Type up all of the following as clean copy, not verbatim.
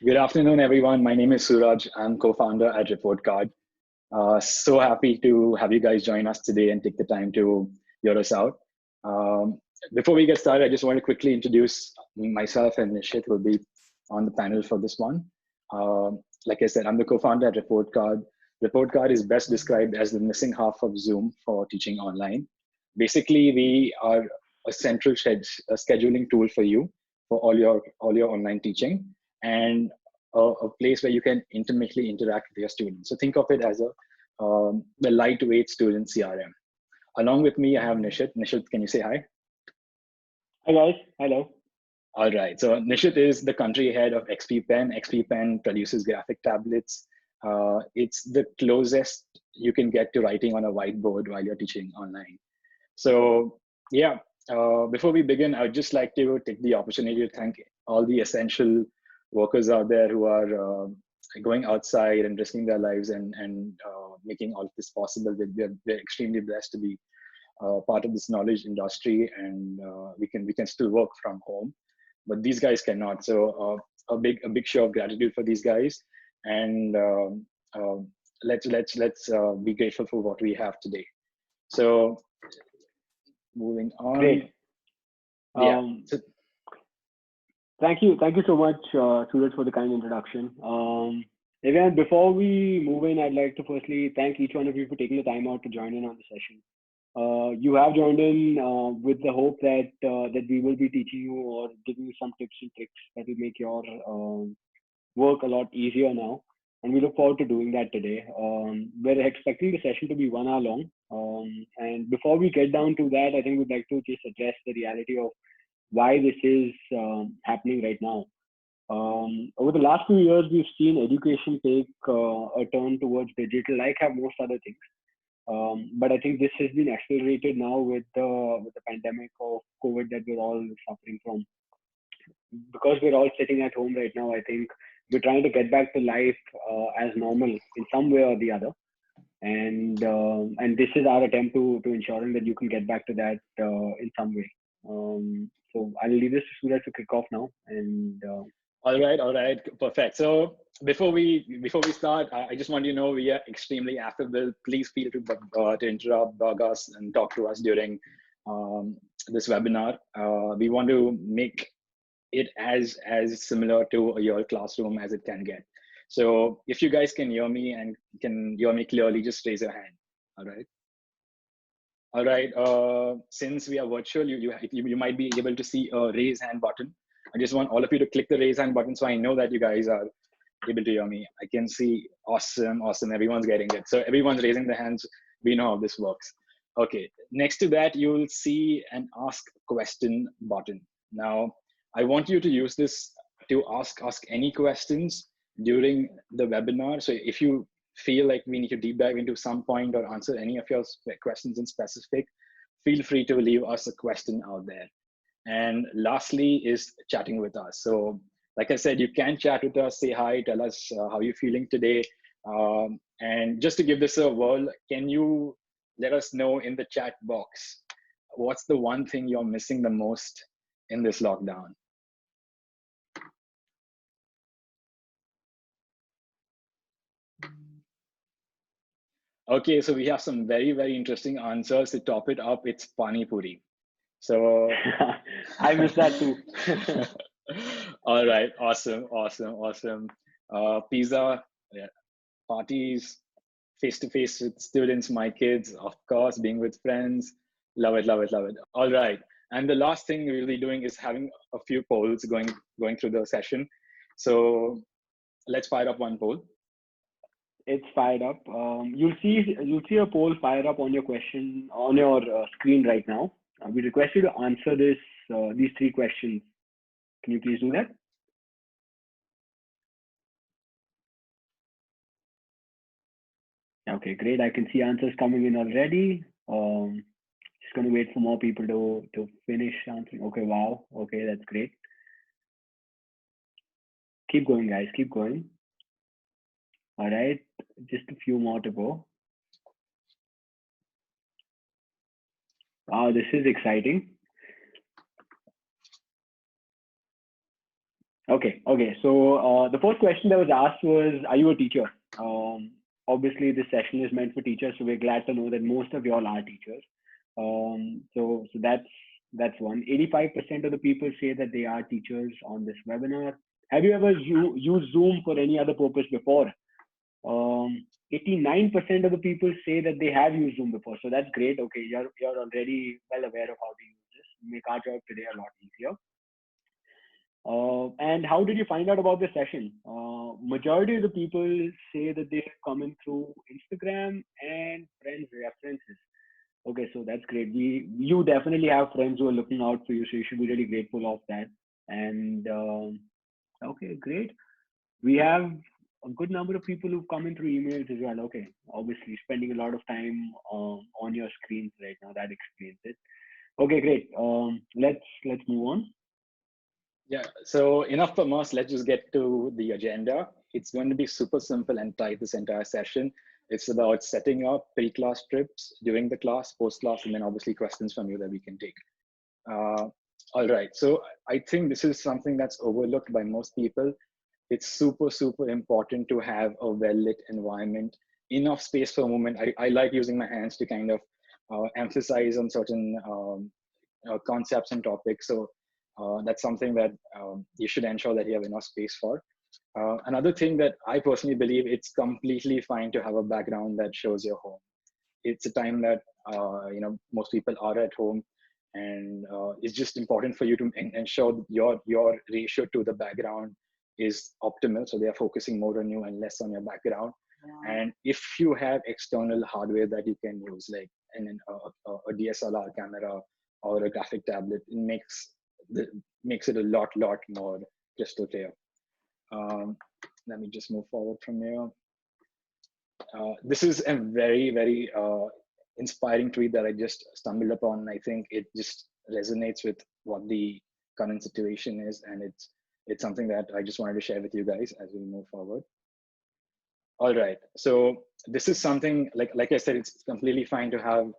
Good afternoon, everyone. My name is Suraj. I'm co-founder at Reportcard. So happy to have you guys join us today and take the time to hear us out. Um, Before we get started, I just want to quickly introduce myself and Nishit will be on the panel for this one. Like I said, I'm the co-founder at Reportcard. Reportcard is best described as the missing half of Zoom for teaching online. Basically, we are a central scheduling tool for you for all your online teaching, and a place where you can intimately interact with your students. So think of it as the lightweight student CRM. Along with me, I have Nishit. Nishit, can you say hi? Hi guys, hello. All right. So Nishit is the country head of XP Pen. XP Pen produces graphic tablets. It's the closest you can get to writing on a whiteboard while you're teaching online. So yeah, before we begin, I would just like to take the opportunity to thank all the essential workers out there who are going outside and risking their lives and making all of this possible. We're extremely blessed to be part of this knowledge industry, and we can still work from home, but these guys cannot. So a big show of gratitude for these guys, and let's be grateful for what we have today. So moving on. Great. Yeah. Um, So, thank you so much, Suraj, for the kind introduction. Everyone, before we move in, I'd like to firstly thank each one of you for taking the time out to join in on the session. You have joined in with the hope that we will be teaching you or giving you some tips and tricks that will make your work a lot easier now. And we look forward to doing that today. We're expecting the session to be 1 hour long. And before we get down to that, I think we'd like to just address the reality of why this is happening right now. Over the last few years, we've seen education take a turn towards digital, like have most other things. But I think this has been accelerated now with the pandemic of COVID that we're all suffering from. Because we're all sitting at home right now, I think we're trying to get back to life as normal in some way or the other. And this is our attempt to ensuring that you can get back to that in some way. So I'll leave this to Suraj to kick off now. And all right, perfect. So before we start, I just want you to know we are extremely affable. Please feel to interrupt, bug us, and talk to us during this webinar. We want to make it as similar to your classroom as it can get. So if you guys can hear me and can hear me clearly, just raise your hand. All right. All right. Since we are virtual, you might be able to see a raise hand button. I just want all of you to click the raise hand button so I know that you guys are able to hear me. I can see awesome, awesome. Everyone's getting it. So everyone's raising their hands. We know how this works. Okay. Next to that, you'll see an ask question button. Now, I want you to use this to ask any questions during the webinar. So if you feel like we need to deep dive into some point or answer any of your questions in specific, feel free to leave us a question out there. And lastly is chatting with us. So like I said, you can chat with us, say hi, tell us how you're feeling today. And just to give this a whirl, can you let us know in the chat box, what's the one thing you're missing the most in this lockdown? Okay, so we have some very, very interesting answers. To top it up, it's Pani Puri. So I miss that too. all right, awesome, awesome, awesome. Pizza, yeah, parties, face to face with students, my kids, of course, being with friends. Love it, love it, love it. All right. And the last thing we'll be doing is having a few polls going through the session. So let's fire up one poll. It's fired up. You'll see a poll fire up on your question on your screen right now. We request you to answer these three questions. Can you please do that? Okay, great. I can see answers coming in already. Just gonna wait for more people to finish answering. Okay, wow. Okay, that's great. Keep going, guys. Keep going. All right, just a few more to go. Wow, this is exciting. Okay. Okay. So the first question that was asked was, are you a teacher? Obviously, this session is meant for teachers, so we're glad to know that most of y'all are teachers. So that's one. 85% of the people say that they are teachers on this webinar. Have you ever used Zoom for any other purpose before? 89% of the people say that they have used Zoom before. So that's great. Okay, you're already well aware of how to use this. Make our job today a lot easier. And how did you find out about the session? Majority of the people say that they're coming through Instagram and friends' references. Okay, so that's great. You definitely have friends who are looking out for you, so you should be really grateful of that. And okay, great. We have a good number of people who've come in through emails as well. Okay, obviously spending a lot of time on your screens right now. That explains it. Okay, great. Let's move on. Yeah, so enough from us. Let's just get to the agenda. It's going to be super simple and tight this entire session. It's about setting up pre-class trips during the class, post-class, and then obviously questions from you that we can take. All right, so I think this is something that's overlooked by most people. It's super, super important to have a well-lit environment, enough space for movement. I like using my hands to kind of emphasize on certain concepts and topics. So that's something that you should ensure that you have enough space for. Another thing that I personally believe, it's completely fine to have a background that shows your home. It's a time that most people are at home, and it's just important for you to ensure your ratio to the background is optimal, so they are focusing more on you and less on your background. And if you have external hardware that you can use, like a DSLR camera or a graphic tablet, it makes it a lot more crystal clear. Let me just move forward from here. This is a very inspiring tweet that I just stumbled upon. I think it just resonates with what the current situation is, and it's something that I just wanted to share with you guys as we move forward. All right, so this is something like I said, it's completely fine to have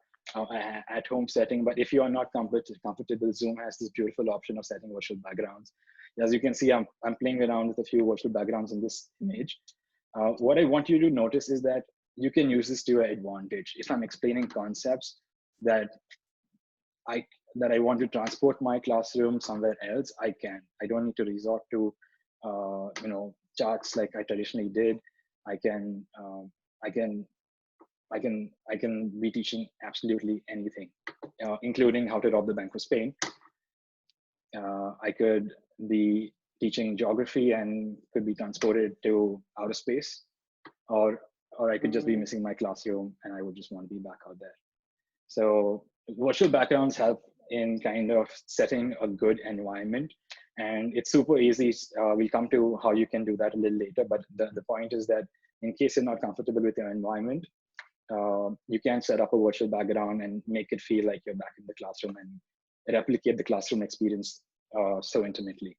at home setting, but if you are not comfortable, Zoom has this beautiful option of setting virtual backgrounds. As you can see, I'm playing around with a few virtual backgrounds in this image. What I want you to notice is that you can use this to your advantage. If I'm explaining concepts that I want to transport my classroom somewhere else, I can. I don't need to resort to charts like I traditionally did. I can be teaching absolutely anything, including how to rob the Bank of Spain. I could be teaching geography and could be transported to outer space, or I could just be missing my classroom and I would just want to be back out there. So virtual backgrounds help in kind of setting a good environment, and it's super easy. We'll come to how you can do that a little later, but the point is that in case you're not comfortable with your environment, you can set up a virtual background and make it feel like you're back in the classroom and replicate the classroom experience so intimately.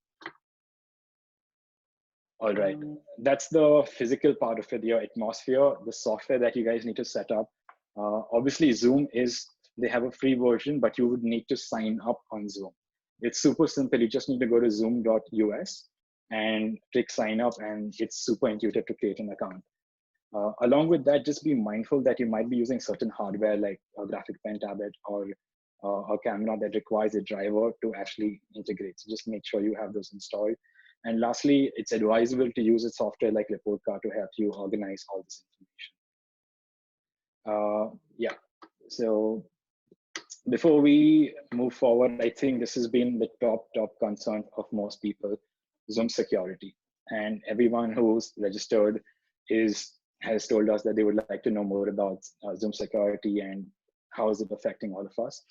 All right, that's the physical part of it, your atmosphere, the software that you guys need to set up. Obviously, Zoom they have a free version, but you would need to sign up on Zoom. It's super simple. You just need to go to zoom.us and click sign up, and it's super intuitive to create an account. Along with that, just be mindful that you might be using certain hardware like a graphic pen tablet or a camera that requires a driver to actually integrate. So just make sure you have those installed. And lastly, it's advisable to use a software like Reportcard to help you organize all this information. Yeah, so before we move forward, I think this has been the top concern of most people, Zoom security. And everyone who's registered has told us that they would like to know more about Zoom security and how is it affecting all of us.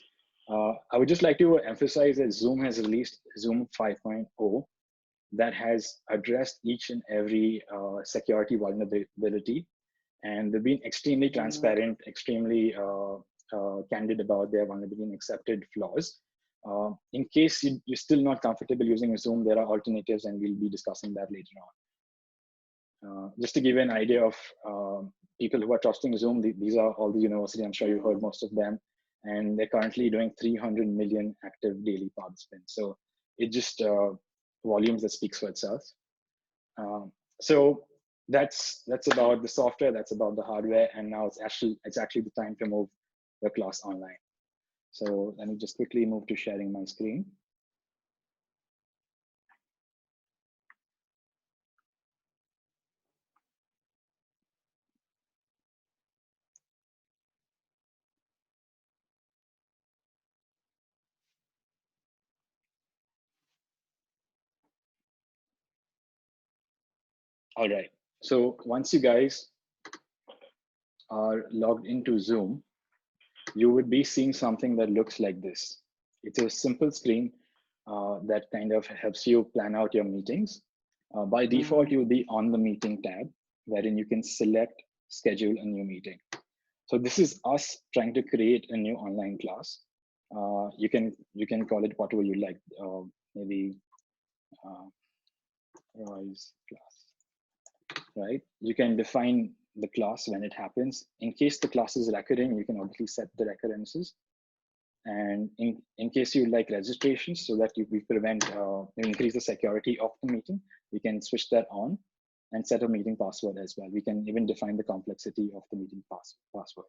I would just like to emphasize that Zoom has released Zoom 5.0 that has addressed each and every security vulnerability. And they've been extremely transparent, extremely candid about their vulnerability and accepted flaws. In case you're still not comfortable using Zoom, there are alternatives, and we'll be discussing that later on. Just to give you an idea of people who are trusting Zoom, these are all the universities. I'm sure you heard most of them, and they're currently doing 300 million active daily participants. So it just volumes that speaks for itself. So that's about the software, that's about the hardware, and now it's actually the time to move the class online. So let me just quickly move to sharing my screen. All right. So once you guys are logged into Zoom, you would be seeing something that looks like this. It's a simple screen that kind of helps you plan out your meetings. By default, you'll be on the meeting tab, wherein you can select schedule a new meeting. So this is us trying to create a new online class. You can call it whatever you like, maybe Roy's class, right? You can define the class when it happens. In case the class is recurring, you can obviously set the recurrences. And in case you like registrations, so that we prevent increase the security of the meeting, we can switch that on and set a meeting password as well. We can even define the complexity of the meeting password.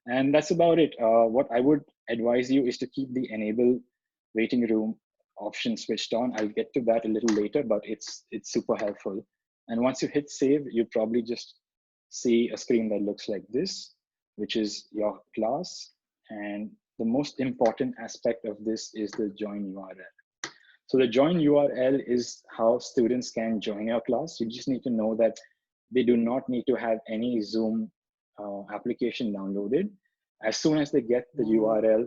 And that's about it. What I would advise you is to keep the enable waiting room option switched on. I'll get to that a little later, but it's super helpful. And once you hit save, you probably just see a screen that looks like this, which is your class. And the most important aspect of this is the join URL. So the join URL is how students can join your class. You just need to know that they do not need to have any Zoom application downloaded. As soon as they get the URL,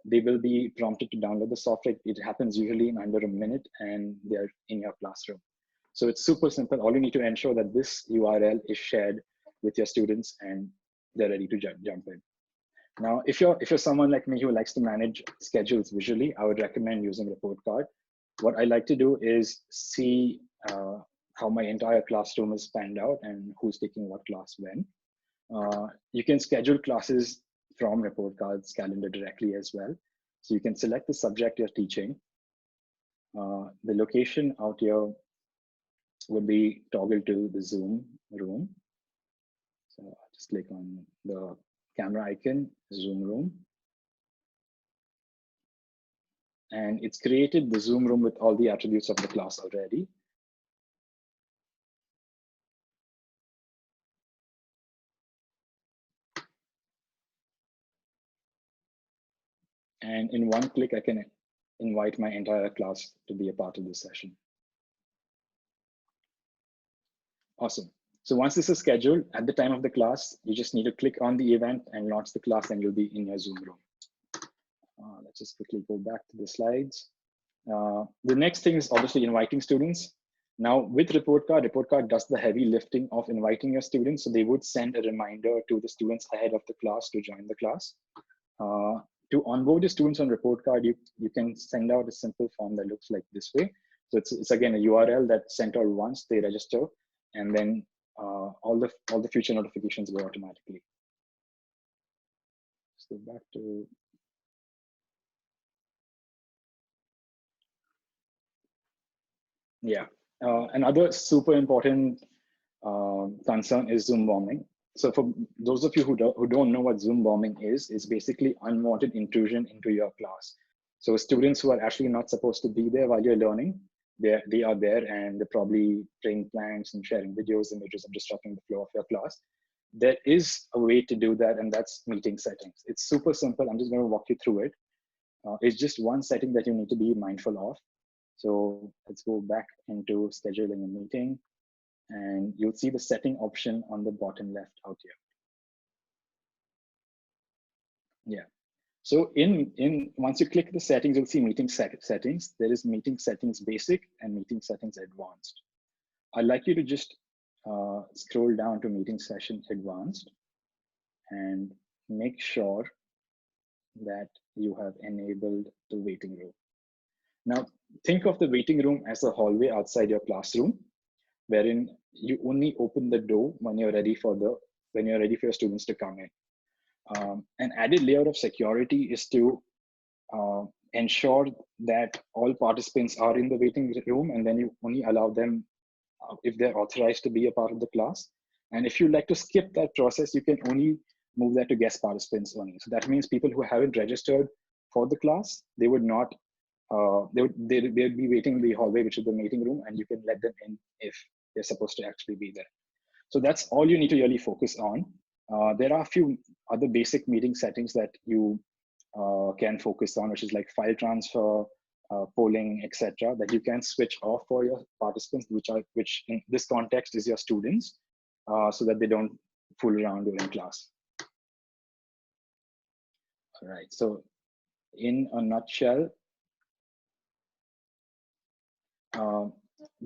they will be prompted to download the software. It happens usually in under a minute, and they're in your classroom. So it's super simple. All you need to ensure that this URL is shared with your students and they're ready to jump in. Now, if you're someone like me who likes to manage schedules visually, I would recommend using Reportcard. What I like to do is see how my entire classroom is spanned out and who's taking what class when. You can schedule classes from Reportcard's calendar directly as well. So you can select the subject you're teaching. The location out here would be toggled to the Zoom room. So I'll just click on the camera icon, Zoom room. And it's created the Zoom room with all the attributes of the class already. And in one click, I can invite my entire class to be a part of this session. Awesome. So once this is scheduled, at the time of the class, you just need to click on the event and launch the class, and you'll be in your Zoom room. Let's just quickly go back to the slides. The next thing is obviously inviting students. Now with Reportcard does the heavy lifting of inviting your students. So they would send a reminder to the students ahead of the class to join the class. To onboard the students on Reportcard, you can send out a simple form that looks like this way. So it's again a URL that's sent out once they register, and then all the future notifications go automatically. Let's go back to. Yeah, another super important concern is Zoom bombing. So for those of you who don't know what Zoom bombing is, it's basically unwanted intrusion into your class. So students who are actually not supposed to be there while you're learning, they are there, and they're probably playing plants and sharing videos, images, and disrupting the flow of your class. There is a way to do that, and that's meeting settings. It's super simple. I'm just going to walk you through it. It's just one setting that you need to be mindful of. So let's go back into scheduling a meeting, and you'll see the setting option on the bottom left out here. Yeah. So once you click the settings, you'll see meeting settings. There is meeting settings basic and meeting settings advanced. I'd like you to just scroll down to meeting session advanced and make sure that you have enabled the waiting room. Now, think of the waiting room as a hallway outside your classroom, wherein you only open the door when you're ready for your students to come in. An added layer of security is to ensure that all participants are in the waiting room, and then you only allow them if they're authorized to be a part of the class. And if you like to skip that process, you can only move that to guest participants only. So that means people who haven't registered for the class, they would not, they'd be waiting in the hallway, which is the meeting room, and you can let them in if they're supposed to actually be there. So that's all you need to really focus on. There are a few other basic meeting settings that you can focus on, which is like file transfer, polling, etc., that you can switch off for your participants, which in this context is your students, so that they don't fool around during class. All right. So, in a nutshell,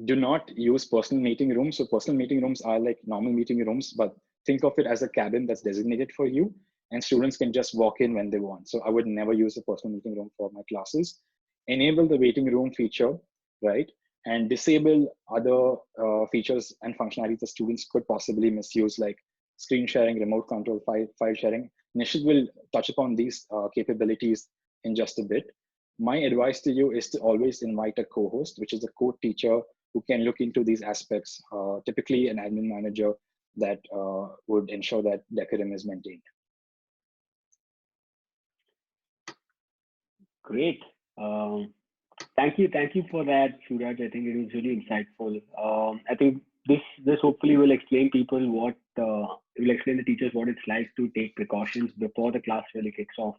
do not use personal meeting rooms. So personal meeting rooms are like normal meeting rooms, but think of it as a cabin that's designated for you, and students can just walk in when they want. So I would never use a personal meeting room for my classes. Enable the waiting room feature, right? And disable other features and functionalities the students could possibly misuse, like screen sharing, remote control, file sharing. Nishit will touch upon these capabilities in just a bit. My advice to you is to always invite a co-host, which is a co-teacher who can look into these aspects, typically an admin manager that would ensure that decorum is maintained. Great. Thank you for that, Suraj. I think it was really insightful. I think this hopefully will explain people will explain the teachers what it's like to take precautions before the class really kicks off.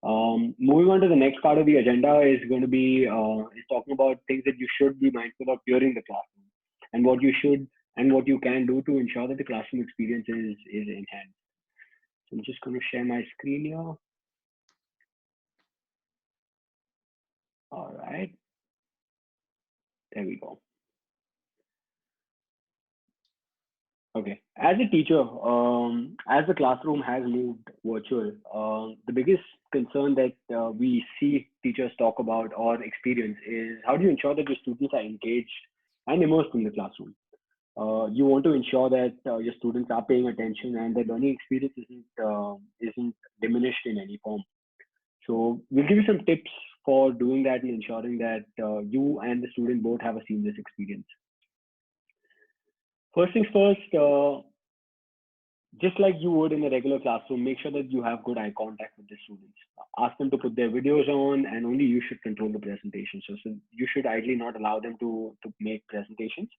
Moving on to the next part of the agenda is going to be is talking about things that you should be mindful of during the classroom, and what you should and what you can do to ensure that the classroom experience is enhanced. So I'm just going to share my screen here. All right, there we go. Okay, as a teacher, as the classroom has moved virtual, the biggest concern that we see teachers talk about or experience is how do you ensure that your students are engaged and immersed in the classroom. You want to ensure that your students are paying attention and their learning experience isn't diminished in any form. So we'll give you some tips for doing that and ensuring that you and the student both have a seamless experience. First things first, just like you would in a regular classroom, make sure that you have good eye contact with the students. Ask them to put their videos on, and only you should control the presentation. So you should ideally not allow them to make presentations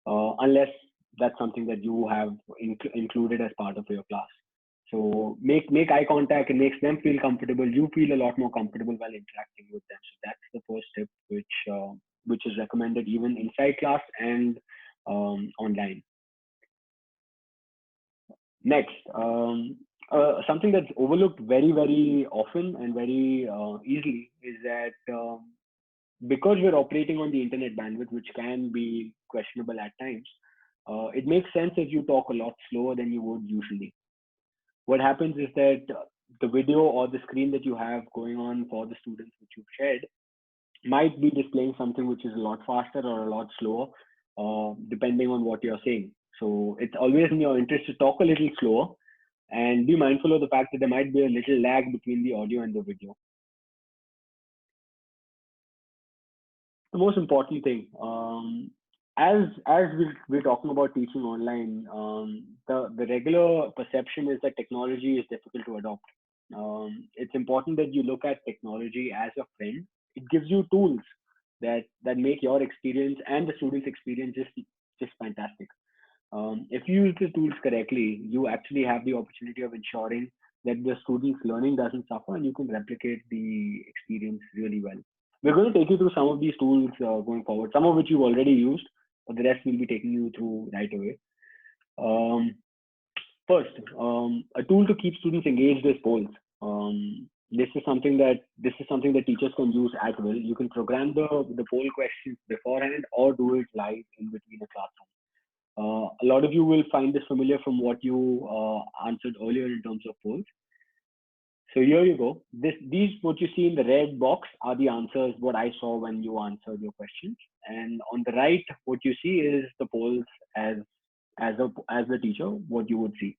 unless that's something that you have included as part of your class. So make eye contact. It makes them feel comfortable. You feel a lot more comfortable while interacting with them. So that's the first tip, which is recommended even inside class and online. Next, something that's overlooked very, very often and very easily is that because we're operating on the internet bandwidth, which can be questionable at times, it makes sense if you talk a lot slower than you would usually. What happens is that the video or the screen that you have going on for the students which you've shared might be displaying something which is a lot faster or a lot slower, depending on what you're saying. So it's always in your interest to talk a little slower and be mindful of the fact that there might be a little lag between the audio and the video. The most important thing, as we're talking about teaching online, the regular perception is that technology is difficult to adopt. It's important that you look at technology as a friend. It gives you tools that make your experience and the student's experience just fantastic. If you use the tools correctly, you actually have the opportunity of ensuring that the student's learning doesn't suffer, and you can replicate the experience really well. We're going to take you through some of these tools going forward, some of which you've already used, but the rest we'll be taking you through right away. First, a tool to keep students engaged is polls. This is something that teachers can use at will. You can program the poll questions beforehand or do it live in between a classroom. A lot of you will find this familiar from what you answered earlier in terms of polls. So here you go. These what you see in the red box are the answers, what I saw when you answered your questions. And on the right, what you see is the polls as the teacher, what you would see.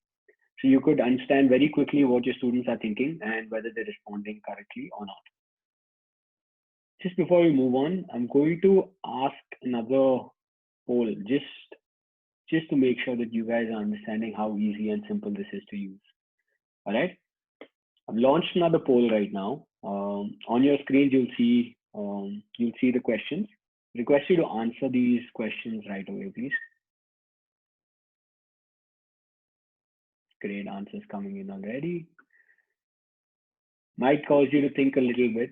So you could understand very quickly what your students are thinking and whether they're responding correctly or not. Just before we move on, I'm going to ask another poll just to make sure that you guys are understanding how easy and simple this is to use. All right. I've launched another poll right now. On your screens, you'll see the questions. Request you to answer these questions right away, please. Great answers coming in already. Might cause you to think a little bit,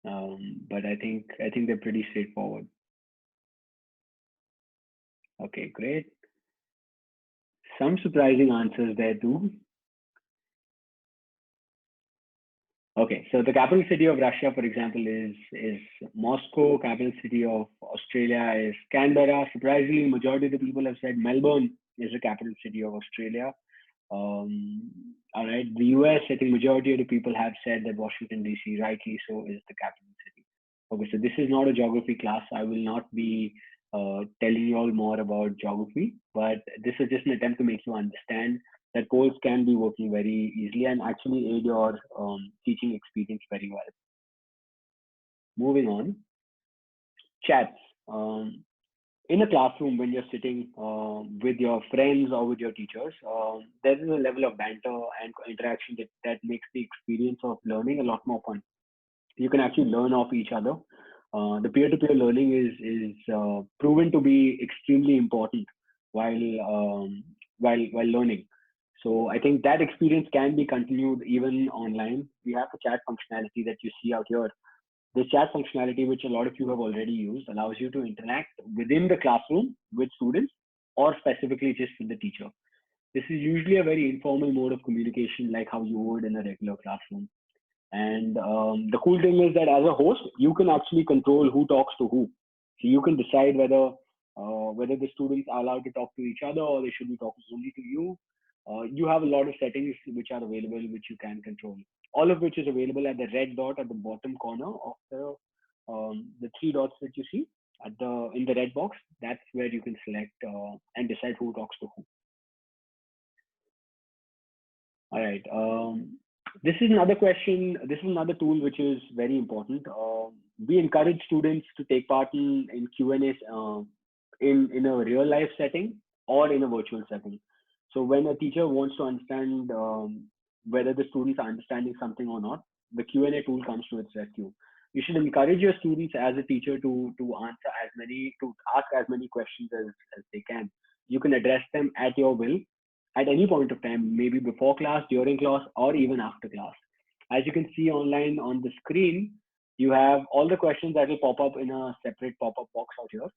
but I think they're pretty straightforward. Okay, great. Some surprising answers there too. Okay, so the capital city of Russia, for example, is Moscow. Capital city of Australia is Canberra. Surprisingly, majority of the people have said Melbourne is the capital city of Australia. All right, the US, I think majority of the people have said that Washington DC, rightly so, is the capital city. Okay, so this is not a geography class. I will not be telling you all more about geography, but this is just an attempt to make you understand that polls can be working very easily and actually aid your teaching experience very well. Moving on, chats. In a classroom, when you're sitting with your friends or with your teachers, there is a level of banter and interaction that makes the experience of learning a lot more fun. You can actually learn off each other. The peer-to-peer learning is proven to be extremely important while learning. So I think that experience can be continued even online. We have the chat functionality that you see out here. The chat functionality, which a lot of you have already used, allows you to interact within the classroom with students or specifically just with the teacher. This is usually a very informal mode of communication, like how you would in a regular classroom. And the cool thing is that as a host, you can actually control who talks to who. So you can decide whether the students are allowed to talk to each other or they should be talking only to you. You have a lot of settings which are available, which you can control. All of which is available at the red dot at the bottom corner of the three dots that you see in the red box. That's where you can select and decide who talks to who. All right. This is another question. This is another tool which is very important. We encourage students to take part in Q&As in a real life setting or in a virtual setting. So when a teacher wants to understand whether the students are understanding something or not, the Q&A tool comes to its rescue. You should encourage your students as a teacher to ask as many questions as they can. You can address them at your will at any point of time, maybe before class, during class, or even after class. As you can see online on the screen, you have all the questions that will pop up in a separate pop-up box out here.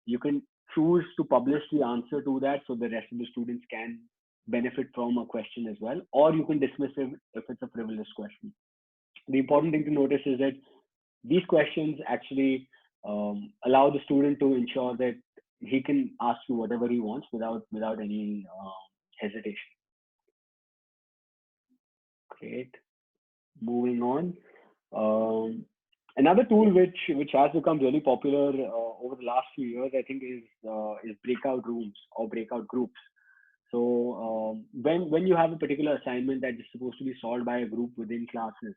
You can choose to publish the answer to that so the rest of the students can benefit from a question as well, or you can dismiss it if it's a frivolous question. The important thing to notice is that these questions actually allow the student to ensure that he can ask you whatever he wants without any hesitation. Great. Moving on. Another tool which has become really popular over the last few years, I think, is breakout rooms or breakout groups. So when you have a particular assignment that is supposed to be solved by a group within classes,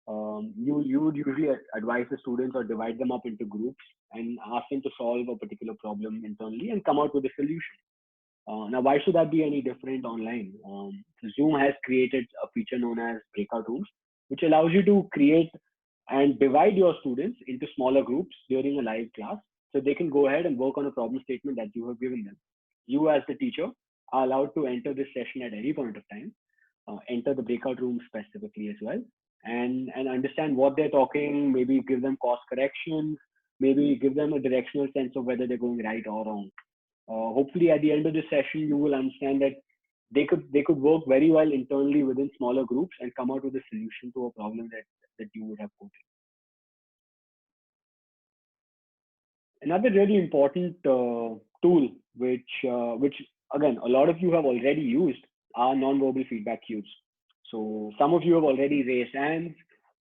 you would usually advise the students or divide them up into groups and ask them to solve a particular problem internally and come out with a solution. Now, why should that be any different online? Zoom has created a feature known as breakout rooms, which allows you to create and divide your students into smaller groups during a live class so they can go ahead and work on a problem statement that you have given them. You as the teacher are allowed to enter this session at any point of time, enter the breakout room specifically as well, and understand what they're talking, maybe give them course corrections, maybe give them a directional sense of whether they're going right or wrong. Hopefully at the end of the session, you will understand that they could work very well internally within smaller groups and come out with a solution to a problem that you would have quoted. Another really important tool, which again, a lot of you have already used, are non-verbal feedback cues. So some of you have already raised hands.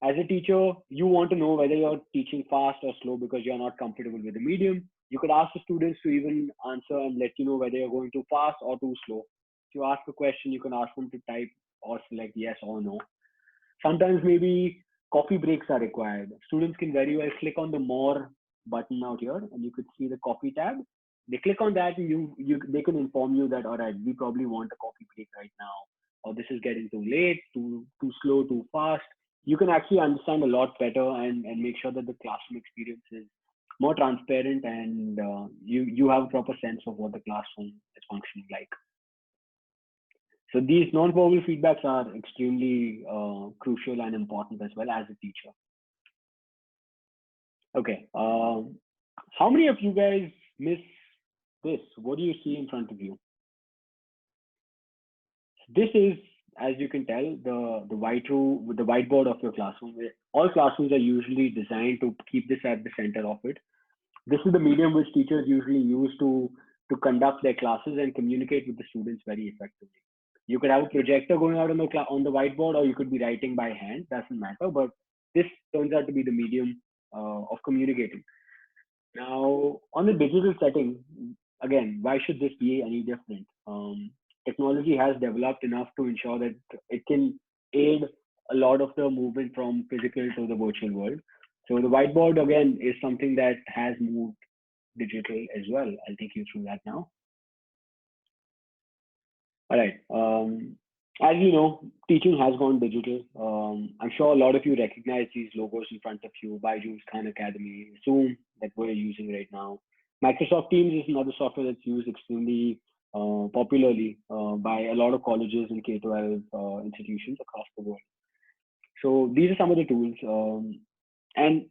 As a teacher, you want to know whether you're teaching fast or slow because you're not comfortable with the medium. You could ask the students to even answer and let you know whether you're going too fast or too slow. If you ask a question, you can ask them to type or select yes or no. Sometimes maybe coffee breaks are required. Students can very well click on the more button out here, and you could see the coffee tab. They click on that, and they can inform you that, all right, we probably want a coffee break right now, or this is getting too late, too slow, too fast. You can actually understand a lot better and make sure that the classroom experience is more transparent, and you have a proper sense of what the classroom is functioning like. So these non-verbal feedbacks are extremely crucial and important as well as a teacher. Okay, how many of you guys miss this? What do you see in front of you? This is, as you can tell, the whiteboard of your classroom. All classrooms are usually designed to keep this at the center of it. This is the medium which teachers usually use to conduct their classes and communicate with the students very effectively. You could have a projector going out on the whiteboard, or you could be writing by hand. Doesn't matter. But this turns out to be the medium of communicating. Now, on the digital setting, again, why should this be any different? Technology has developed enough to ensure that it can aid a lot of the movement from physical to the virtual world. So the whiteboard, again, is something that has moved digital as well. I'll take you through that now. All right. As you know, teaching has gone digital. I'm sure a lot of you recognize these logos in front of you: Byju's, Khan Academy, Zoom that we're using right now. Microsoft Teams is another software that's used extremely popularly by a lot of colleges and K-12 institutions across the world. So these are some of the tools. And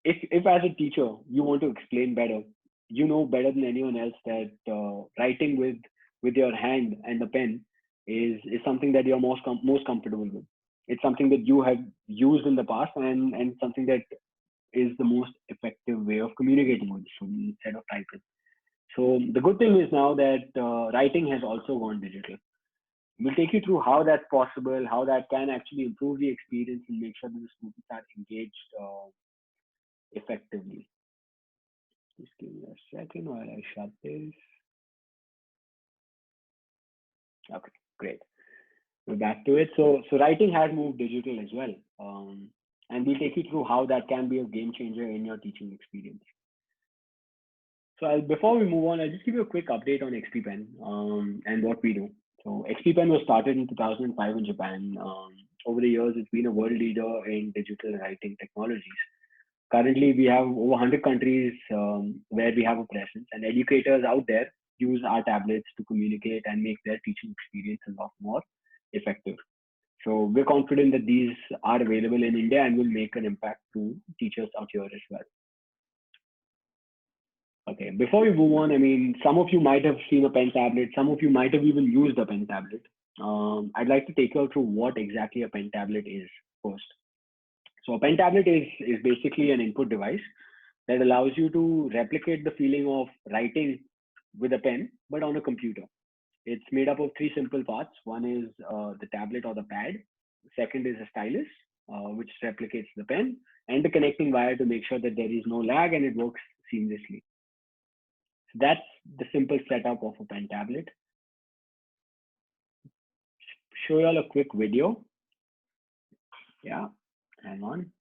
if as a teacher, you want to explain better, you know better than anyone else that writing with your hand and the pen is something that you're most comfortable with. It's something that you have used in the past, and something that is the most effective way of communicating with the student instead of typing. So the good thing is now that writing has also gone digital. We'll take you through how that's possible, how that can actually improve the experience and make sure that the students are engaged effectively. Just give me a second while I shut this. Okay, great. We're back to it. So writing has moved digital as well. And we'll take you through how that can be a game changer in your teaching experience. So before we move on, I'll just give you a quick update on XP Pen and what we do. So XP Pen was started in 2005 in Japan. Over the years, it's been a world leader in digital writing technologies. Currently, we have over 100 countries where we have a presence, and educators out there use our tablets to communicate and make their teaching experience a lot more effective. So we're confident that these are available in India and will make an impact to teachers out here as well. Okay, before we move on, I mean, some of you might have seen a pen tablet. Some of you might have even used a pen tablet. I'd like to take you through what exactly a pen tablet is first. So a pen tablet is basically an input device that allows you to replicate the feeling of writing with a pen, but on a computer. It's made up of three simple parts. One is the tablet or the pad. The second is a stylus, which replicates the pen, and the connecting wire to make sure that there is no lag and it works seamlessly. So that's the simple setup of a pen tablet. Show you all a quick video. Yeah, hang on.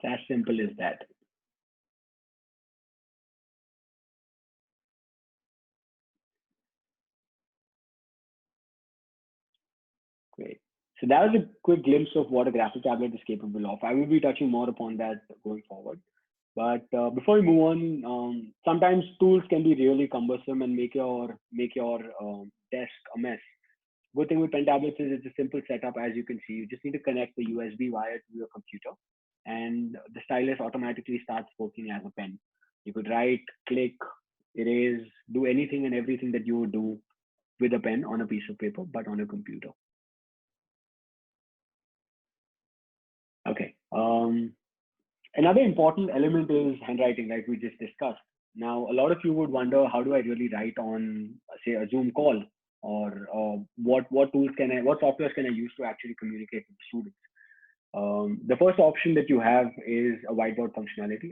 It's as simple as that. Great. So that was a quick glimpse of what a graphic tablet is capable of. I will be touching more upon that going forward. But before we move on, sometimes tools can be really cumbersome and make your desk a mess. Good thing with pen tablets is it's a simple setup. As you can see, you just need to connect the USB wire to your computer, and the stylus automatically starts working as a pen. You could write, click, erase, do anything and everything that you would do with a pen on a piece of paper, but on a computer. Okay. Another important element is handwriting, like we just discussed. Now, a lot of you would wonder, how do I really write on, say, a Zoom call what softwares can I use to actually communicate with the students. The first option that you have is a whiteboard functionality.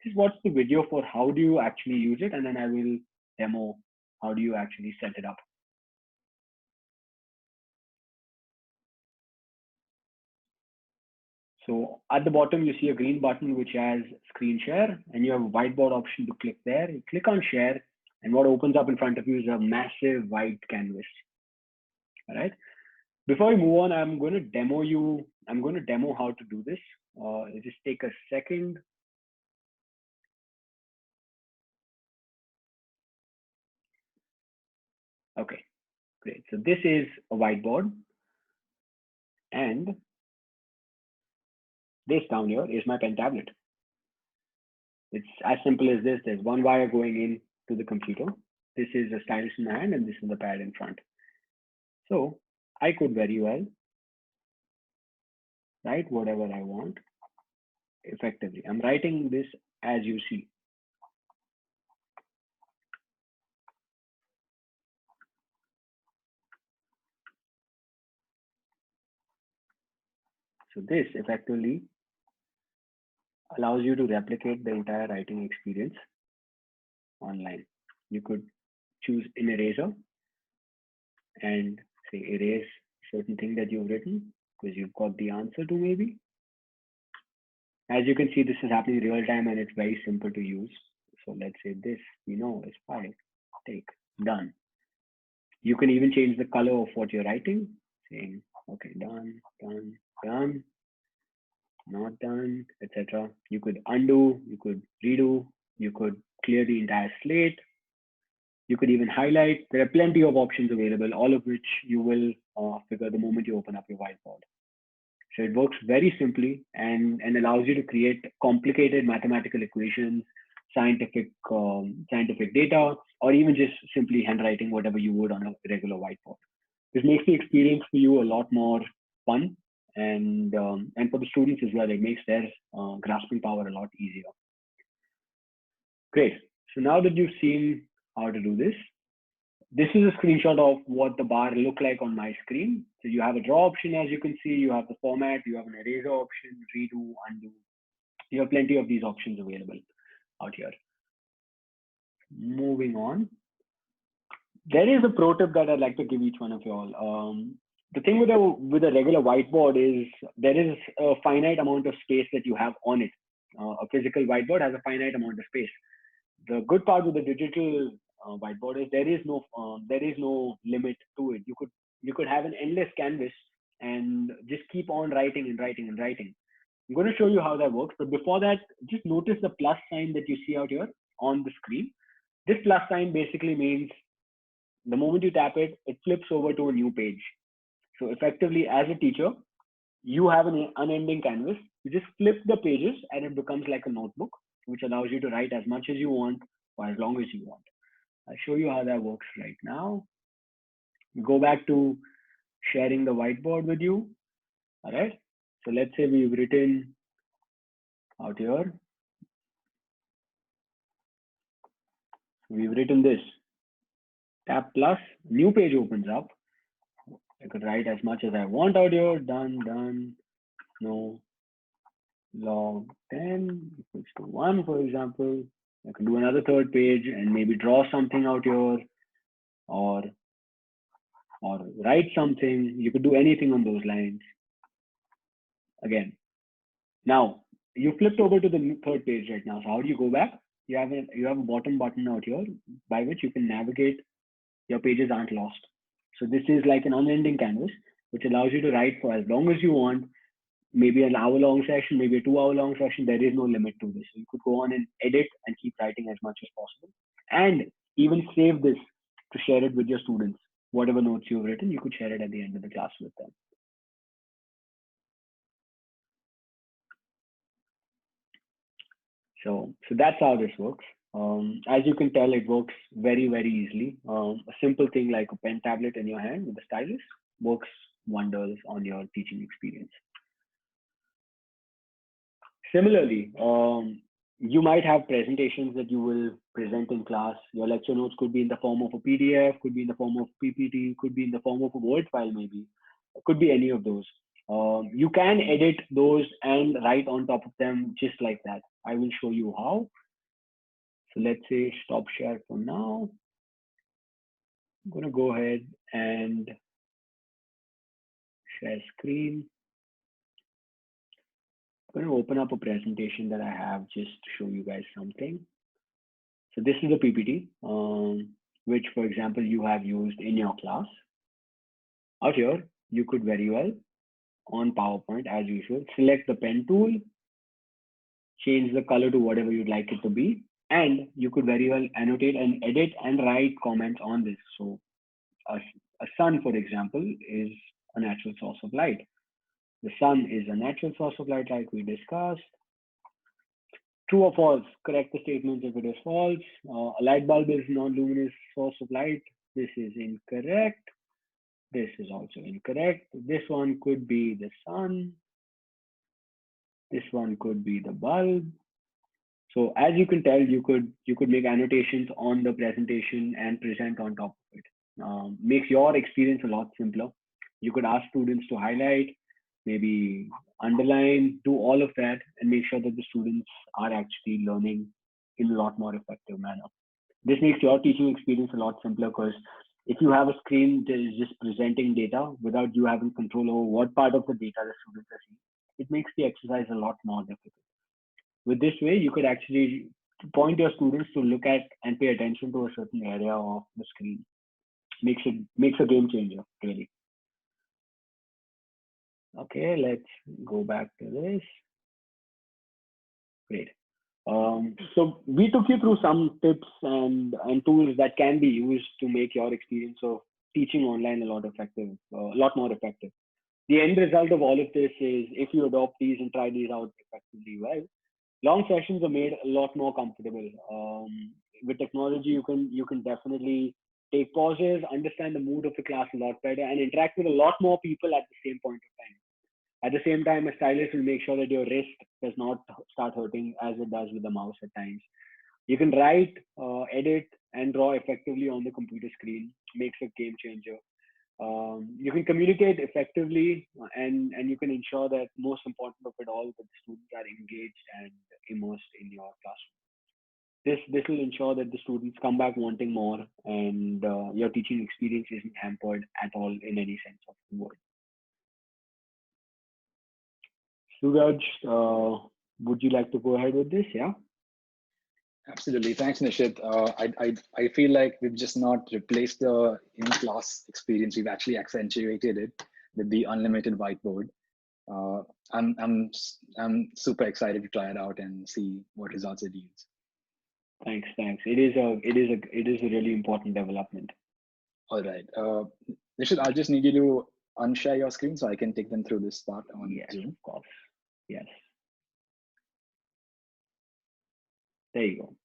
Just watch the video for how do you actually use it, and then I will demo how do you actually set it up. So at the bottom, you see a green button which has screen share, and you have a whiteboard option to click there. You click on share, and what opens up in front of you is a massive white canvas. All right. Before we move on, I'm going to demo how to do this. Just take a second. Okay, great. So this is a whiteboard, and this down here is my pen tablet. It's as simple as this. There's one wire going in to the computer. This is a stylus in my hand, and this is the pad in front. So I could very well write whatever I want effectively. I'm writing this as you see. So this effectively allows you to replicate the entire writing experience online. You could choose an eraser and say erase certain thing that you've written because you've got the answer to maybe. As you can see, this is happening real time and it's very simple to use. So let's say this, we know is 5, take, done. You can even change the color of what you're writing, saying, okay, done, done, done, not done, etc. You could undo, you could redo, you could clear the entire slate. You could even highlight. There are plenty of options available, all of which you will figure the moment you open up your whiteboard. So it works very simply and allows you to create complicated mathematical equations, scientific data, or even just simply handwriting whatever you would on a regular whiteboard. This makes the experience for you a lot more fun, and for the students as well, it makes their grasping power a lot easier. Great. So now that you've seen how to do this, this is a screenshot of what the bar look like on my screen. So you have a draw option, as you can see, you have the format, you have an eraser option, redo, undo. You have plenty of these options available out here. Moving on. There is a pro tip that I'd like to give each one of you all. The thing with a regular whiteboard is there is a finite amount of space that you have on it. A physical whiteboard has a finite amount of space. The good part with the digital whiteboard is there is no limit to it. You could have an endless canvas and just keep on writing and writing and writing. I'm going to show you how that works, but before that, just notice the plus sign that you see out here on the screen. This plus sign basically means the moment you tap it, it flips over to a new page. So effectively, as a teacher, you have an unending canvas. You just flip the pages and it becomes like a notebook, which allows you to write as much as you want for as long as you want. I'll show you how that works right now. Go back to sharing the whiteboard with you. All right. So let's say we've written out here. We've written this. Tap plus, new page opens up. I could write as much as I want out here. Done, done. No. Log 10 equals to 1, for example. I can do another third page and maybe draw something out here or write something. You could do anything on those lines. Again, now you flipped over to the third page right now. So how do you go back? You have a bottom button out here by which you can navigate. Your pages aren't lost. So this is like an unending canvas, which allows you to write for as long as you want. Maybe an hour-long session, maybe a 2-hour-long session. There is no limit to this. You could go on and edit and keep writing as much as possible, and even save this to share it with your students. Whatever notes you've written, you could share it at the end of the class with them. So that's how this works. As you can tell, it works very, very easily. A simple thing like a pen tablet in your hand with a stylus works wonders on your teaching experience. Similarly, You might have presentations that you will present in class. Your lecture notes could be in the form of a PDF, could be in the form of PPT, could be in the form of a Word file, maybe. It could be any of those. You can edit those and write on top of them just like that. I will show you how. So let's say stop share for now. I'm going to go ahead and share screen. I'm going to open up a presentation that I have just to show you guys something. So this is a PPT, which, for example, you have used in your class. Out here, you could very well, on PowerPoint, as usual, select the pen tool, change the color to whatever you'd like it to be, and you could very well annotate and edit and write comments on this. So a sun, for example, is a natural source of light. The sun is a natural source of light, like we discussed. True or false? Correct the statements if it is false. A light bulb is non-luminous source of light. This is incorrect. This is also incorrect. This one could be the sun. This one could be the bulb. So as you can tell, you could make annotations on the presentation and present on top of it. Makes your experience a lot simpler. You could ask students to highlight, maybe underline, do all of that, and make sure that the students are actually learning in a lot more effective manner. This makes your teaching experience a lot simpler, because if you have a screen that is just presenting data without you having control over what part of the data the students are seeing, it makes the exercise a lot more difficult. With this way, you could actually point your students to look at and pay attention to a certain area of the screen. Makes a game changer, really. Okay, let's go back to this. Great. So we took you through some tips and tools that can be used to make your experience of teaching online a lot more effective. The end result of all of this is, if you adopt these and try these out effectively well, long sessions are made a lot more comfortable. With technology, you can definitely take pauses, understand the mood of the class a lot better, and interact with a lot more people at the same point of time. At the same time, a stylus will make sure that your wrist does not start hurting as it does with the mouse at times. You can write, edit, and draw effectively on the computer screen. Makes a game changer. You can communicate effectively, and you can ensure that, most important of it all, that the students are engaged and immersed in your classroom. This will ensure that the students come back wanting more, and your teaching experience isn't hampered at all in any sense of the word. Suraj, would you like to go ahead with this? Yeah. Absolutely. Thanks, Nishit. I feel like we've just not replaced the in-class experience. We've actually accentuated it with the unlimited whiteboard. I'm super excited to try it out and see what results it yields. Thanks. It is a really important development. All right. Nishit, I'll just need you to unshare your screen so I can take them through this part on Zoom. Of course. Yes. There you go.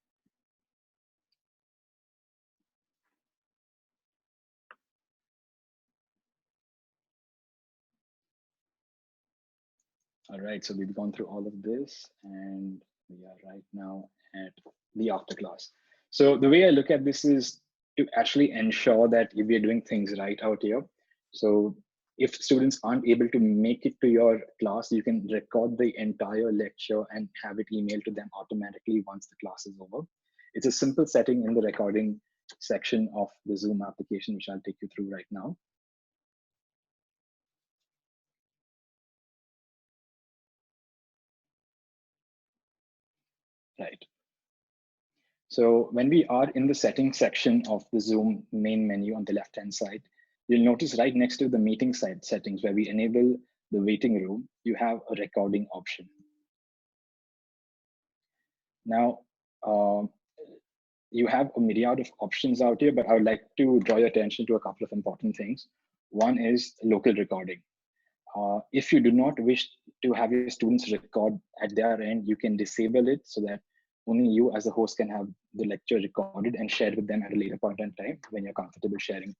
All right, so we've gone through all of this, and we are right now at the after class. So the way I look at this is to actually ensure that we are doing things right out here. So if students aren't able to make it to your class, you can record the entire lecture and have it emailed to them automatically once the class is over. It's a simple setting in the recording section of the Zoom application, which I'll take you through right now. Right. So when we are in the settings section of the Zoom main menu on the left-hand side, you'll notice right next to the meeting site settings, where we enable the waiting room, you have a recording option. Now, you have a myriad of options out here, but I would like to draw your attention to a couple of important things. One is local recording. If you do not wish to have your students record at their end, you can disable it so that only you as a host can have the lecture recorded and shared with them at a later point in time when you're comfortable sharing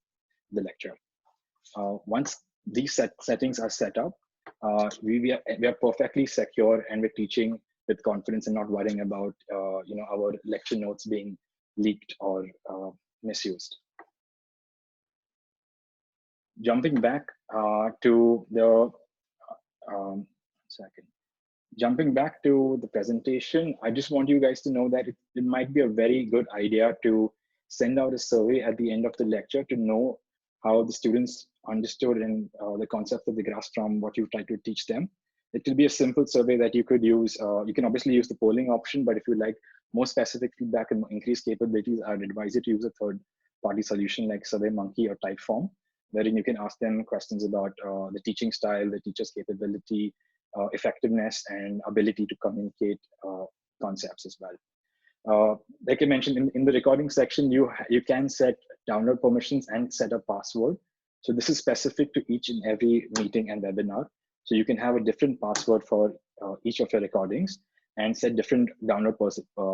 the lecture. Once these settings are set up, we are perfectly secure, and we're teaching with confidence and not worrying about our lecture notes being leaked or misused. Jumping back to the Jumping back to the presentation, I just want you guys to know that it might be a very good idea to send out a survey at the end of the lecture to know how the students understood and the concept of the graphs from what you tried to teach them. It will be a simple survey that you could use. You can obviously use the polling option, but if you like more specific feedback and increased capabilities, I'd advise you to use a third-party solution like SurveyMonkey or Typeform, wherein you can ask them questions about the teaching style, the teacher's capability, effectiveness, and ability to communicate concepts as well. Like I mentioned in the recording section, you can set download permissions and set a password. So this is specific to each and every meeting and webinar. So you can have a different password for each of your recordings and set different download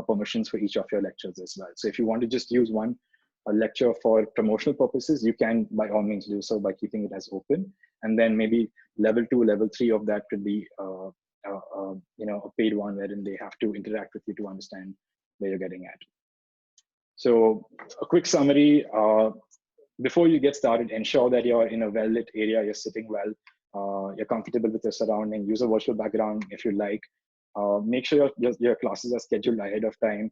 permissions for each of your lectures as well. So if you want to just use a lecture for promotional purposes, you can by all means do so by keeping it as open. And then maybe level 2, level 3 of that could be a paid one wherein they have to interact with you to understand where you're getting at. So a quick summary, before you get started, ensure that you're in a well-lit area, you're sitting well, you're comfortable with your surrounding, use a virtual background if you like. Make sure your classes are scheduled ahead of time.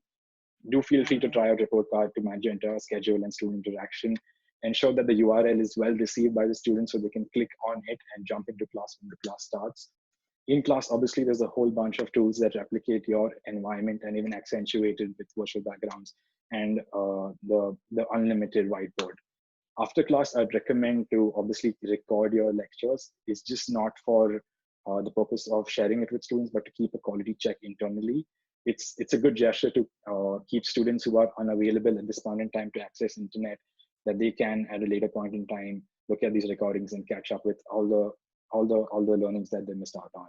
Do feel free to try out Reportcard to manage your entire schedule and student interaction. Ensure that the URL is well received by the students so they can click on it and jump into class when the class starts. In class, obviously, there's a whole bunch of tools that replicate your environment and even accentuate it with virtual backgrounds and the unlimited whiteboard. After class, I'd recommend to obviously record your lectures. It's just not for the purpose of sharing it with students, but to keep a quality check internally. It's a good gesture to keep students who are unavailable at this point in time to access internet, that they can at a later point in time look at these recordings and catch up with all the learnings that they missed out on.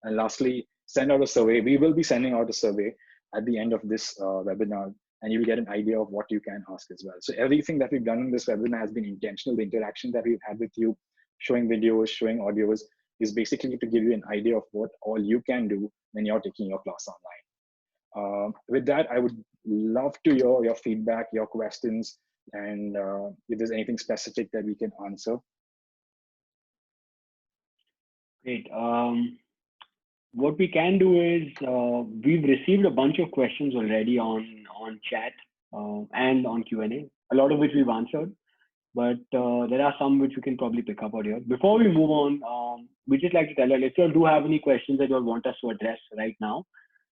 And lastly, send out a survey. We will be sending out a survey at the end of this webinar, and you will get an idea of what you can ask as well. So everything that we've done in this webinar has been intentional. The interaction that we've had with you, showing videos, showing audios, is basically to give you an idea of what all you can do when you're taking your class online. With that, I would love to hear your feedback, your questions, and if there's anything specific that we can answer. Great. What we can do is we've received a bunch of questions already on chat and on Q&A, a lot of which we've answered, but there are some which we can probably pick up out here. Before we move on, we just like to tell you, if you do have any questions that you want us to address right now,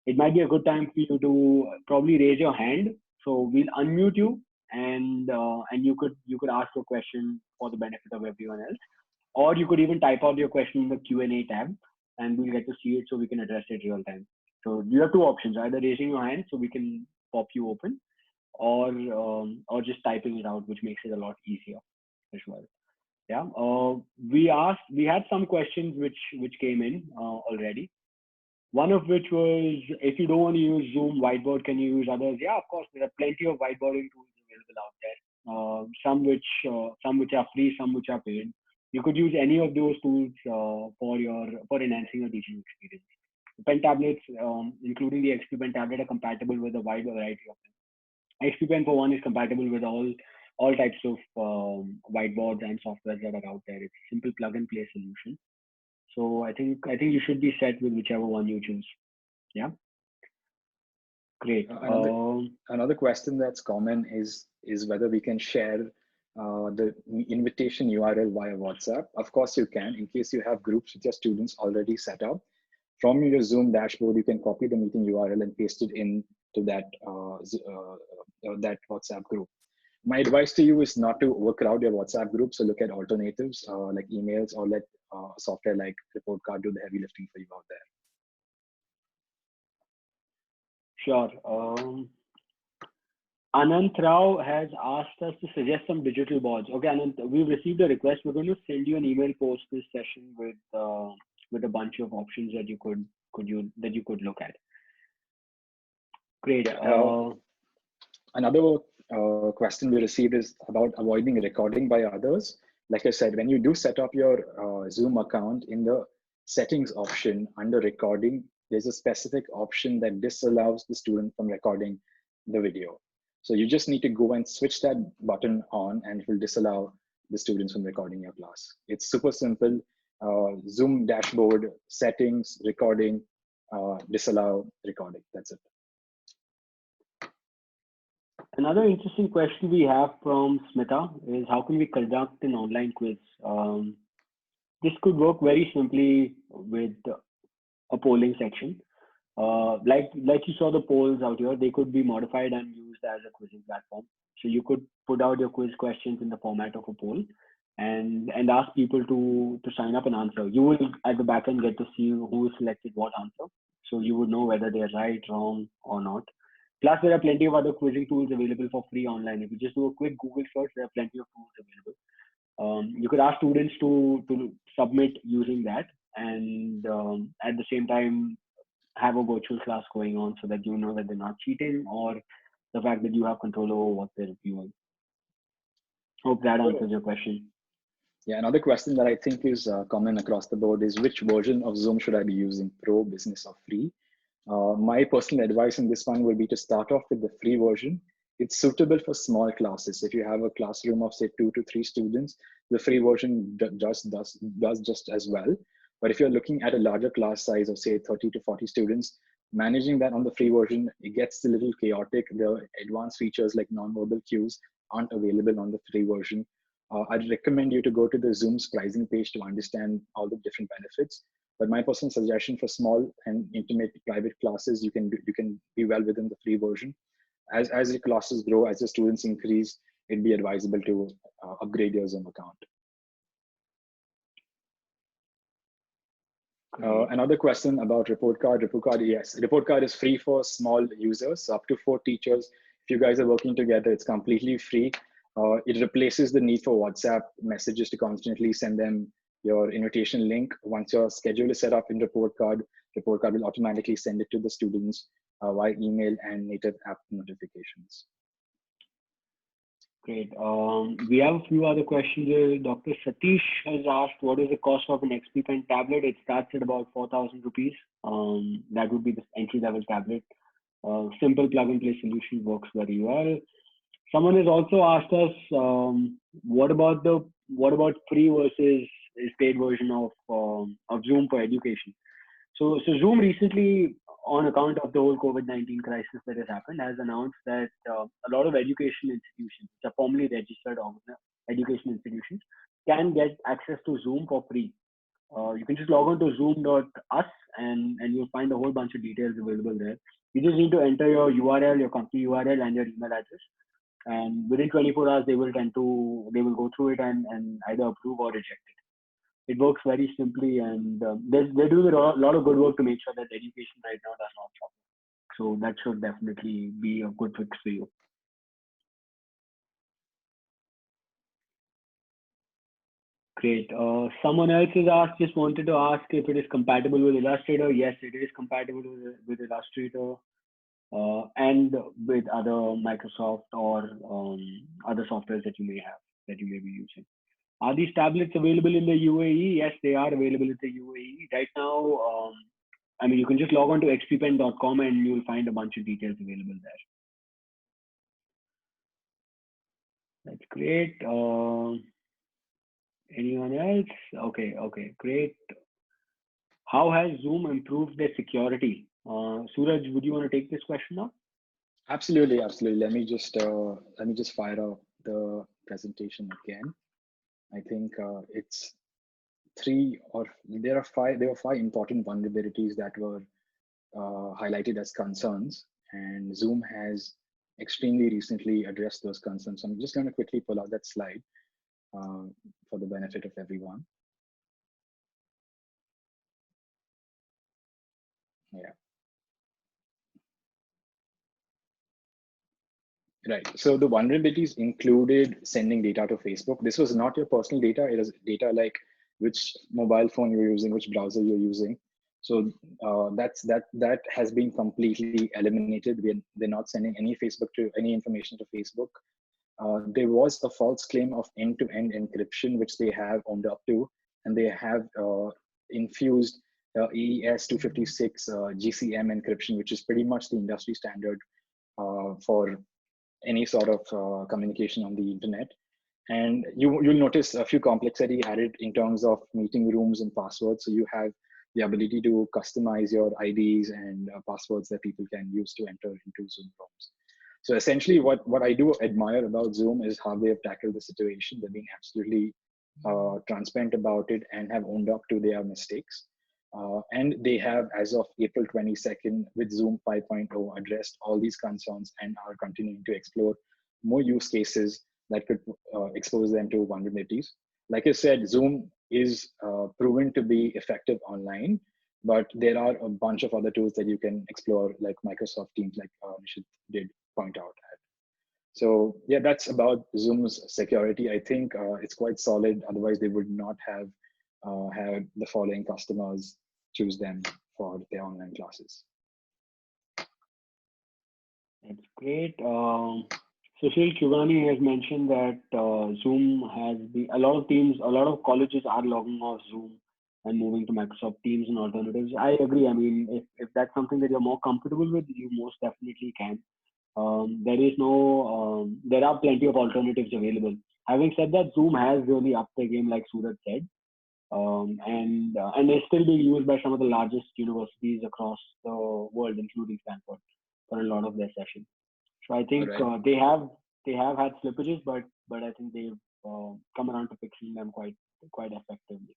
it might be a good time for you to probably raise your hand. So we'll unmute you, and you could ask your question for the benefit of everyone else, or you could even type out your question in the Q&A tab, and we'll get to see it so we can address it real time. So you have two options: either raising your hand so we can pop you open, or just typing it out, which makes it a lot easier as well. Yeah. We had some questions which came in already. One of which was, if you don't want to use Zoom, Whiteboard, can you use others? Yeah, of course, there are plenty of whiteboarding tools available out there. Some which are free, some which are paid. You could use any of those tools for enhancing your teaching experience. The pen tablets, including the XP Pen tablet, are compatible with a wide variety of them. XP Pen, for one, is compatible with all types of whiteboards and software that are out there. It's a simple plug and play solution. So I think you should be set with whichever one you choose. Yeah. Great. Another question that's common is whether we can share the invitation URL via WhatsApp. Of course you can, in case you have groups with your students already set up. From your Zoom dashboard, you can copy the meeting URL and paste it into that that WhatsApp group. My advice to you is not to overcrowd your WhatsApp group. So look at alternatives like emails, or let software like Reportcard do the heavy lifting for you out there. Sure. Anant Rao has asked us to suggest some digital boards. Okay, Anant, we've received a request. We're going to send you an email post this session with a bunch of options that you could look at. Great. Another question we received is about avoiding recording by others. Like I said, when you do set up your Zoom account, in the settings option under recording, there's a specific option that disallows the student from recording the video. So you just need to go and switch that button on, and it will disallow the students from recording your class. It's super simple. Zoom dashboard, settings, recording, disallow recording. That's it. Another interesting question we have from Smita is, how can we conduct an online quiz? This could work very simply with a polling section. Like you saw the polls out here, they could be modified and used as a quizzing platform. So you could put out your quiz questions in the format of a poll and ask people to sign up and answer. You will at the back end get to see who selected what answer. So you would know whether they're right, wrong, or not. Plus, there are plenty of other quizzing tools available for free online. If you just do a quick Google search, there are plenty of tools available. You could ask students to submit using that, and at the same time have a virtual class going on, so that you know that they're not cheating, or the fact that you have control over what they're viewing. Hope that answers your question. Yeah, another question that I think is common across the board is, which version of Zoom should I be using, Pro, Business, or Free? My personal advice in this one will be to start off with the free version. It's suitable for small classes. If you have a classroom of say 2 to 3 students, the free version does just as well. But if you're looking at a larger class size of say 30 to 40 students, managing that on the free version, it gets a little chaotic. The advanced features like non-verbal cues aren't available on the free version. I'd recommend you to go to the Zoom's pricing page to understand all the different benefits. But my personal suggestion for small and intimate private classes, you can be well within the free version. As your classes grow, as the students increase, it'd be advisable to upgrade your Zoom account. Another question about Reportcard. Reportcard, yes, Reportcard is free for small users, so up to 4 teachers. If you guys are working together, it's completely free. It replaces the need for WhatsApp messages to constantly send them your invitation link. Once your schedule is set up in Reportcard will automatically send it to the students via email and native app notifications. Great. We have a few other questions. Dr. Satish has asked, what is the cost of an XP Pen tablet? It starts at about 4,000 rupees. That would be the entry-level tablet. Simple plug-and-play solution, works very well. Someone has also asked us, what about free versus paid version of Zoom for education? So Zoom recently, on account of the whole COVID-19 crisis that has happened, has announced that a lot of education institutions, which are formally registered education institutions, can get access to Zoom for free. You can just log on to zoom.us and you'll find a whole bunch of details available there. You just need to enter your URL, your company URL, and your email address. And within 24 hours, they will go through it and either approve or reject it. It works very simply, and they're doing a lot of good work to make sure that education right now does not suffer. So that should definitely be a good fix for you. Great. Someone else has asked, just wanted to ask if it is compatible with Illustrator. Yes, it is compatible with Illustrator and with other Microsoft or other softwares that you may be using. Are these tablets available in the UAE? Yes, they are available in the UAE. Right now, I mean, you can just log on to xppen.com and you'll find a bunch of details available there. That's great. Anyone else? Okay, great. How has Zoom improved their security? Suraj, would you want to take this question now? Absolutely. Let me just fire up the presentation again. I think it's there were 5 important vulnerabilities that were highlighted as concerns, and Zoom has extremely recently addressed those concerns. So I'm just going to quickly pull out that slide for the benefit of everyone. Yeah. Right. So the vulnerabilities included sending data to Facebook. This was not your personal data. It is data like which mobile phone you're using, which browser you're using. So that has been completely eliminated. They're not sending any information to Facebook. There was a false claim of end-to-end encryption, which they have owned up to, and they have infused AES 256 GCM encryption, which is pretty much the industry standard for any sort of communication on the internet. And you'll notice a few complexity added in terms of meeting rooms and passwords. So you have the ability to customize your IDs and passwords that people can use to enter into Zoom rooms. So essentially what I do admire about Zoom is how they have tackled the situation. They're being absolutely transparent about it and have owned up to their mistakes. And they have, as of April 22nd, with Zoom 5.0, addressed all these concerns and are continuing to explore more use cases that could expose them to vulnerabilities. Like I said, Zoom is proven to be effective online, but there are a bunch of other tools that you can explore, like Microsoft Teams, like Nishit did point out at. So yeah, that's about Zoom's security. I think it's quite solid. Otherwise, they would not have had the following customers choose them for their online classes. That's great. Sushil Chugani has mentioned that Zoom has been, a lot of colleges are logging off Zoom and moving to Microsoft Teams and alternatives. I agree. I mean, if that's something that you're more comfortable with, you most definitely can. There are plenty of alternatives available. Having said that, Zoom has really upped the game, like Suraj said. And they're still being used by some of the largest universities across the world, including Stanford, for a lot of their sessions. So I think they have had slippages, but I think they've come around to fixing them quite effectively.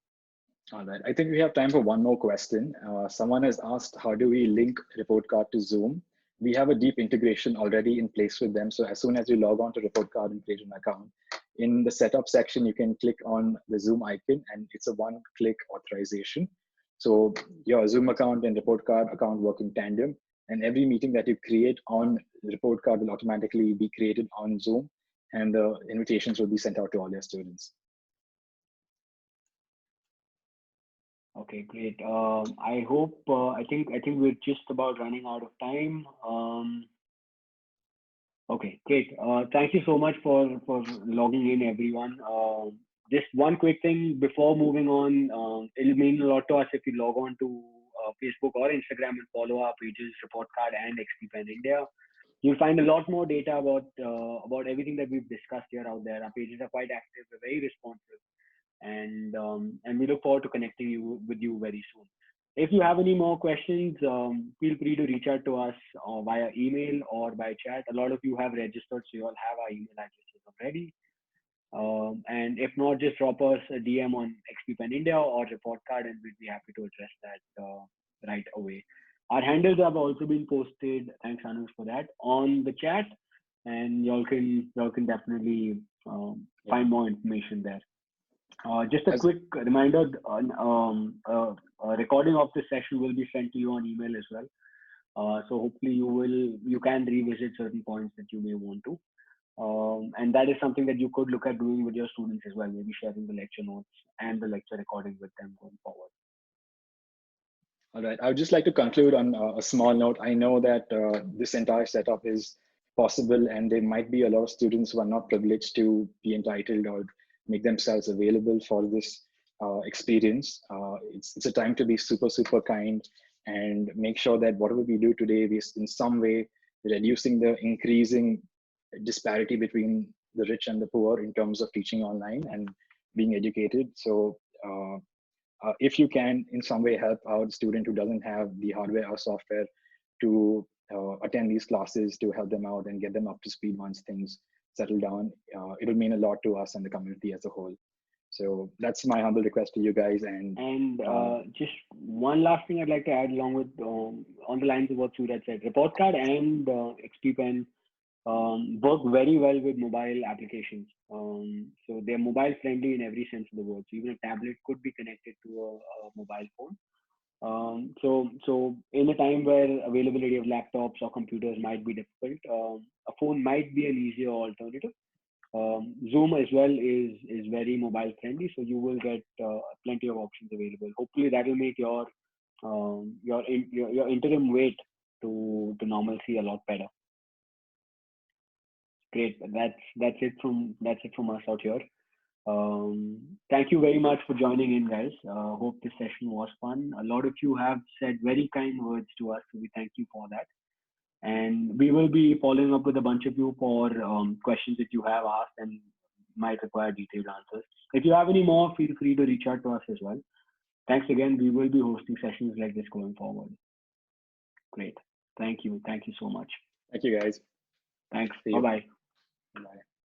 All right, I think we have time for one more question. Someone has asked, how do we link Reportcard to Zoom? We have a deep integration already in place with them. So as soon as you log on to Reportcard and create an account, in the setup section, you can click on the Zoom icon and it's a one-click authorization. So your Zoom account and Reportcard account work in tandem, and every meeting that you create on Reportcard will automatically be created on Zoom, and the invitations will be sent out to all your students. Okay, great. I hope, I think we're just about running out of time. Okay, great. Thank you so much for logging in, everyone. Just one quick thing before moving on. It'll mean a lot to us if you log on to Facebook or Instagram and follow our pages, Reportcard and XPPen India. You'll find a lot more data about everything that we've discussed here out there. Our pages are quite active, we're very responsive, and we look forward to connecting with you very soon. If you have any more questions, feel free to reach out to us via email or by chat. A lot of you have registered, so you all have our email addresses already. And if not, just drop us a DM on XPPen India or Reportcard, and we'd be happy to address that right away. Our handles have also been posted, thanks Anush for that, on the chat, and y'all can definitely find more information there. Just a quick reminder, a recording of this session will be sent to you on email as well. So hopefully you can revisit certain points that you may want to. And that is something that you could look at doing with your students as well, maybe sharing the lecture notes and the lecture recording with them going forward. All right, I would just like to conclude on a small note. I know that this entire setup is possible, and there might be a lot of students who are not privileged to be entitled or make themselves available for this experience. It's a time to be super, super kind and make sure that whatever we do today is in some way reducing the increasing disparity between the rich and the poor in terms of teaching online and being educated. So if you can in some way help out a student who doesn't have the hardware or software to attend these classes, to help them out and get them up to speed once things settle down, it'll mean a lot to us and the community as a whole. So that's my humble request to you guys. And just one last thing I'd like to add along with on the lines of what Suraj said. Reportcard and XPPen work very well with mobile applications. So they're mobile friendly in every sense of the word. So even a tablet could be connected to a mobile phone. So in a time where availability of laptops or computers might be difficult, a phone might be an easier alternative. Zoom as well is very mobile friendly, so you will get plenty of options available. Hopefully that will make your interim wait to normalcy a lot better. Great, that's it from us out here. Thank you very much for joining in, guys. Hope this session was fun. A lot of you have said very kind words to us, so we thank you for that. And we will be following up with a bunch of you for questions that you have asked and might require detailed answers. If you have any more, feel free to reach out to us as well. Thanks again. We will be hosting sessions like this going forward. Great. Thank you. Thank you so much. Thank you, guys. Thanks. See you. Bye-bye. Bye.